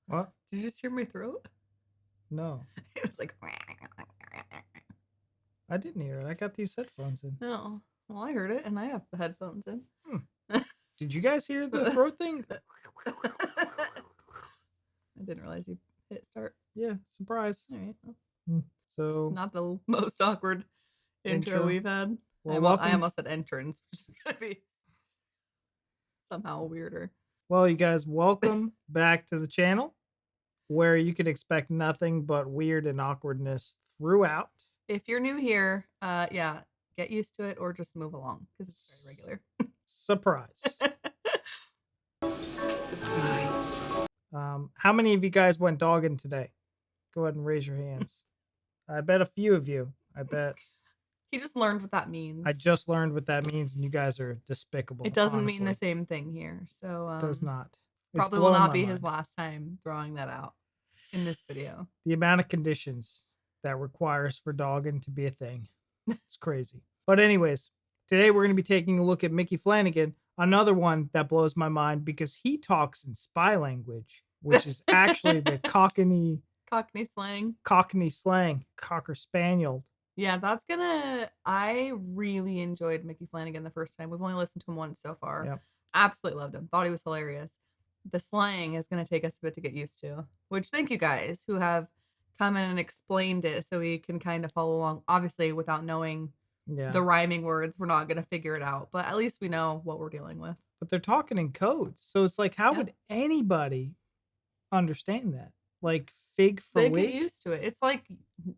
What? Did you just hear my throat? No. It was like... I didn't hear it. I got these headphones in. No. Well, I heard it, and I have the headphones in. Did you guys hear the throat thing? I didn't realize you hit start. Yeah, surprise. All right. Well, So it's not the most awkward intro we've had. Well, I almost said entrance, which is going to be somehow weirder. Well, you guys, welcome back to the channel where you can expect nothing but weird and awkwardness throughout. If you're new here, yeah, get used to it or just move along because it's very regular. Surprise. How many of you guys went dogging today? Go ahead and raise your hands. I bet a few of you. I bet. He just learned what that means. I just learned what that means, and you guys are despicable. It doesn't mean the same thing here, so it does not. Probably will not be his last time throwing that out in this video. The amount of conditions that requires for dogging to be a thing, it's crazy. But anyways, today we're going to be taking a look at Micky Flanagan, another one that blows my mind because he talks in spy language, which is actually the Cockney slang. Cockney slang, Cocker Spaniel. Yeah, I really enjoyed Micky Flanagan the first time. We've only listened to him once so far. Yep. Absolutely loved him. Thought he was hilarious. The slang is going to take us a bit to get used to, which thank you guys who have come in and explained it so we can kind of follow along. Obviously, without knowing the rhyming words, we're not going to figure it out, but at least we know what we're dealing with. But they're talking in codes. So it's like, how would anybody understand that? Like fig for they wig? get used to it. It's like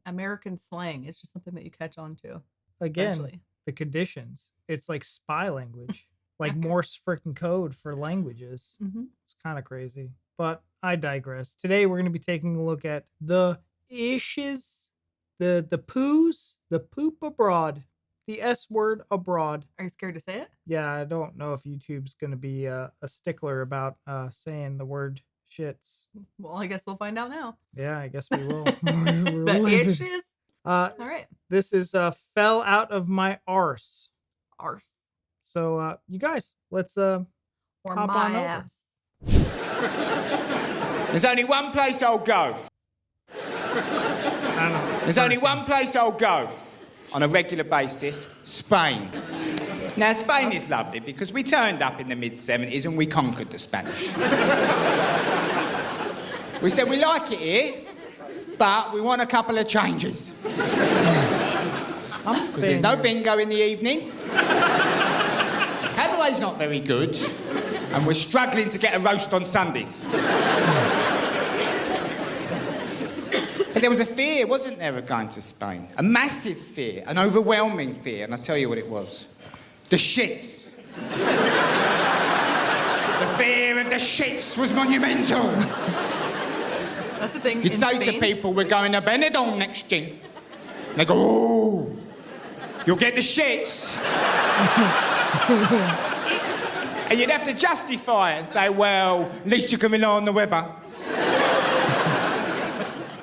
American slang. It's just something that you catch on to. Again, eventually. The conditions. It's like spy language. Like Morse freaking code for languages. It's kind of crazy. But I digress. Today we're going to be taking a look at the ishes, the poos, the poop abroad, the S word abroad. Are you scared to say it? Yeah, I don't know if YouTube's going to be a stickler about saying the word shits. Well, I guess we'll find out now. Yeah, I guess we will. The ishes? All right. This is fell out of my arse. Arse. So, you guys, let's or hop my on over. ass. There's only one place I'll go. There's only one place I'll go on a regular basis, Spain. Now, Spain is lovely because we turned up in the mid-70s and we conquered the Spanish. We said we like it here, but we want a couple of changes. Because there's no bingo in the evening. Cabaret's not very good, and we're struggling to get a roast on Sundays. But there was a fear, wasn't there, of going to Spain? A massive fear, an overwhelming fear, and I'll tell you what it was. The shits. The fear of the shits was monumental. That's the thing. You'd say to people, we're going to Benidorm next year. And they go, oh, you'll get the shits. And you'd have to justify it and say, well, at least you can rely on the weather.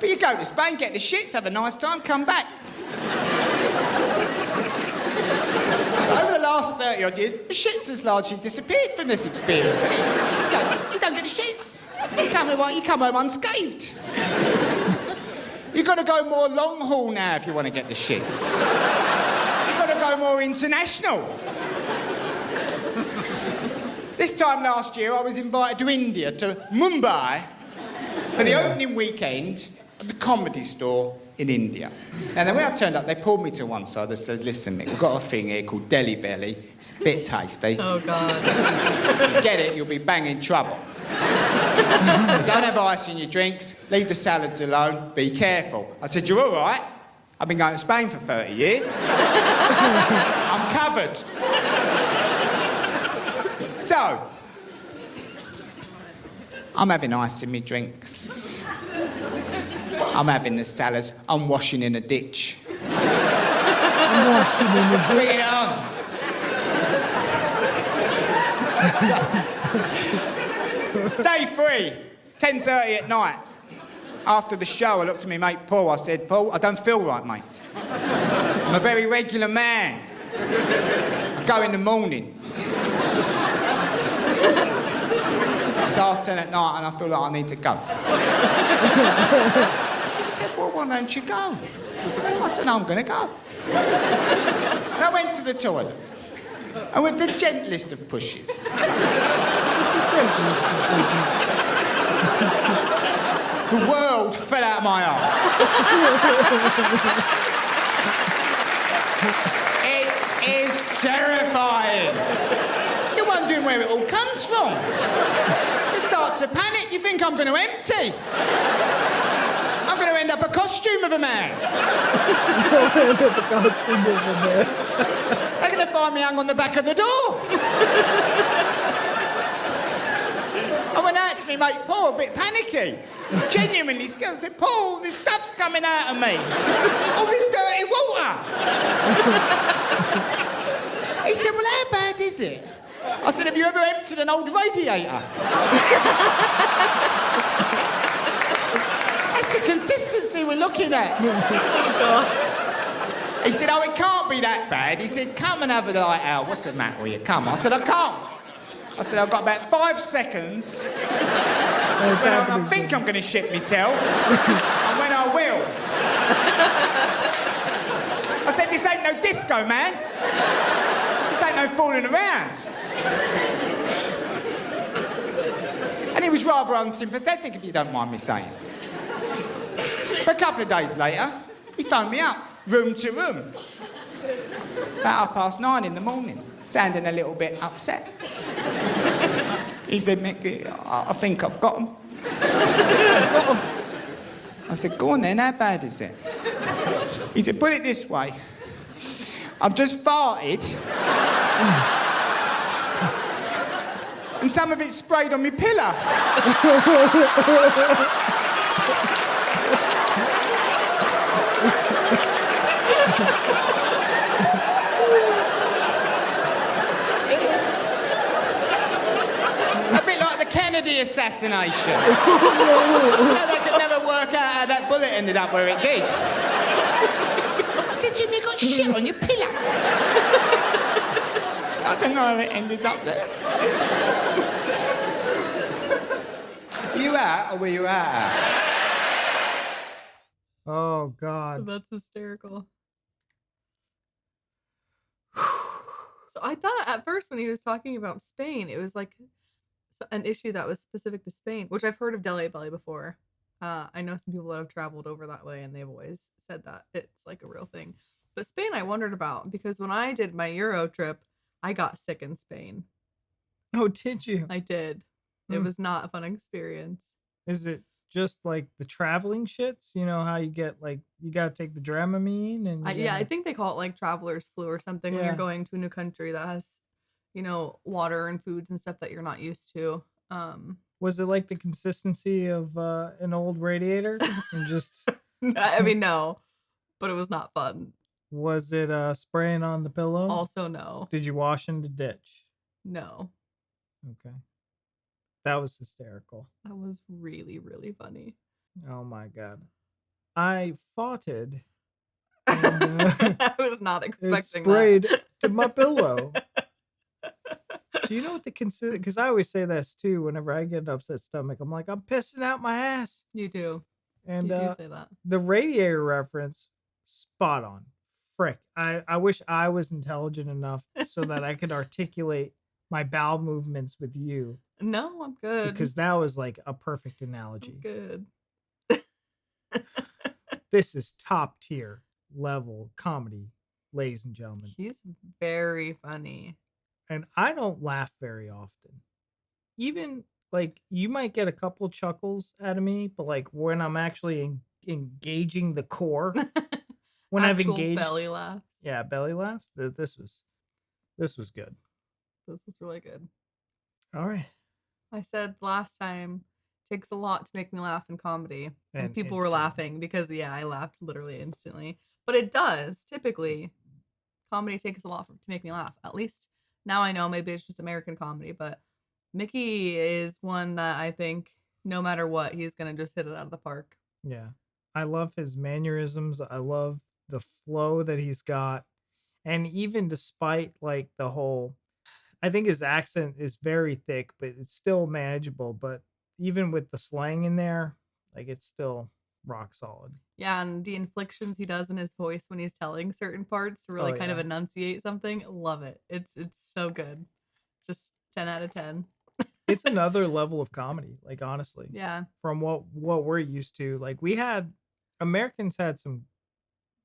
But you go to Spain, get the shits, have a nice time, come back. Over the last 30-odd years, the shits has largely disappeared from this experience. You don't get the shits. You come home unscathed. You've got to go more long haul now if you want to get the shits. You've got to go more international. This time last year, I was invited to India, to Mumbai, for the opening weekend of the Comedy Store in India. And then when I turned up, they pulled me to one side. They said, listen, Mick, we've got a thing here called Dehli Belly. It's a bit tasty. Oh, God. If you get it, you'll be banging trouble. Don't have ice in your drinks. Leave the salads alone. Be careful. I said, you're all right. I've been going to Spain for 30 years. I'm covered. So, I'm having ice in my drinks. I'm having the salads. I'm washing in a ditch. I'm washing in the ditch. Bring it on. Day 3, 10:30 at night. After the show, I looked at my mate Paul. I said, Paul, I don't feel right, mate. I'm a very regular man. I go in the morning. It's 10:30 at night and I feel like I need to go. He said, well, why don't you go? I said, no, I'm going to go. And I went to the toilet. And with the gentlest of pushes, the world fell out of my arse. It is terrifying. You're wondering where it all comes from. You start to panic. You think I'm going to empty. I'm going to end up a costume of a man. They're going to find me hung on the back of the door. I went out to me mate Paul, a bit panicky. Genuinely scared. I said, Paul, this stuff's coming out of me. All this dirty water. He said, well, how bad is it? I said, have you ever emptied an old radiator? That's the consistency we're looking at. He said, oh, it can't be that bad. He said, come and have a light out. What's the matter with you? Come. I said, I can't. I said, I've got about 5 seconds when I think I'm going to shit myself and when I will. I said, this ain't no disco, man. This ain't no fooling around. And he was rather unsympathetic, if you don't mind me saying. But a couple of days later, he phoned me up, room to room. About 9:30 in the morning, sounding a little bit upset. He said, Micky, I think I've got him. I said, go on then, how bad is it? He said, put it this way. I've just farted. And some of it sprayed on my pillow. Kennedy assassination. No, they could never work out how that bullet ended up where it did. I said, Jimmy, you got shit on your pillow. I don't know how it ended up there. Were you out or were you out? Oh, God. That's hysterical. So I thought at first when he was talking about Spain, it was like an issue that was specific to Spain, which I've heard of Dehli Belly before. I know some people that have traveled over that way and they've always said that it's like a real thing. But Spain I wondered about because when I did my Euro trip, I got sick in Spain. Oh, did you? I did. It was not a fun experience. Is it just like the traveling shits? You know how you get like, you got to take the Dramamine and... Yeah, I think they call it like traveler's flu or something when you're going to a new country that has... you know, water and foods and stuff that you're not used to. Was it like the consistency of an old radiator? And just... I mean, no, but it was not fun. Was it spraying on the pillow? Also, no. Did you wash in the ditch? No. Okay. That was hysterical. That was really, really funny. Oh my God. I farted. And, I was not expecting it sprayed that. to my pillow. Do you know what the because I always say this too whenever I get an upset stomach. I'm like, I'm pissing out my ass. You do. And you do say that. The radiator reference, spot on. Frick. I wish I was intelligent enough so that I could articulate my bowel movements with you. No, I'm good. Because that was like a perfect analogy. I'm good. This is top tier level comedy, ladies and gentlemen. He's very funny. And I don't laugh very often. Even like you might get a couple chuckles out of me, but like when I'm actually engaging the core, when I've engaged belly laughs. Yeah, belly laughs. This was good. This was really good. All right. I said last time, takes a lot to make me laugh in comedy, and people were laughing because I laughed literally instantly. But it does typically. Comedy takes a lot to make me laugh. At least. Now I know maybe it's just American comedy, but Micky is one that I think no matter what, he's going to just hit it out of the park. Yeah. I love his mannerisms. I love the flow that he's got. And even despite like the whole I think his accent is very thick, but it's still manageable. But even with the slang in there, like it's still rock solid. Yeah, and the inflections he does in his voice when he's telling certain parts to really kind of enunciate something. Love it. It's so good. Just 10 out of 10. It's another level of comedy, like honestly. Yeah. From what we're used to. Like Americans had some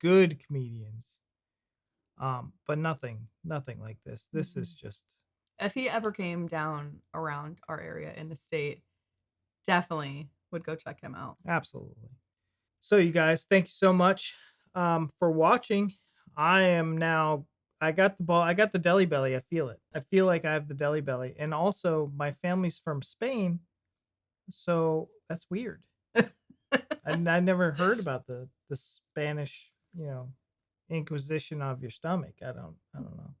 good comedians. But nothing like this. This is just, if he ever came down around our area in the state, definitely would go check him out. absolutely. So you guys, thank you so much for watching. I got the ball. I got the Dehli Belly. I feel it. I feel like I have the Dehli Belly. And also my family's from Spain. So that's weird. I never heard about the Spanish, Inquisition of your stomach. I don't know.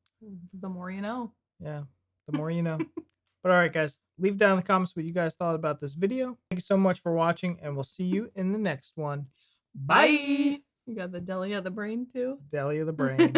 The more you know. Yeah. The more you know. But all right, guys, leave down in the comments what you guys thought about this video. Thank you so much for watching, and we'll see you in the next one. Bye. You got the deli of the brain too? Deli of the brain.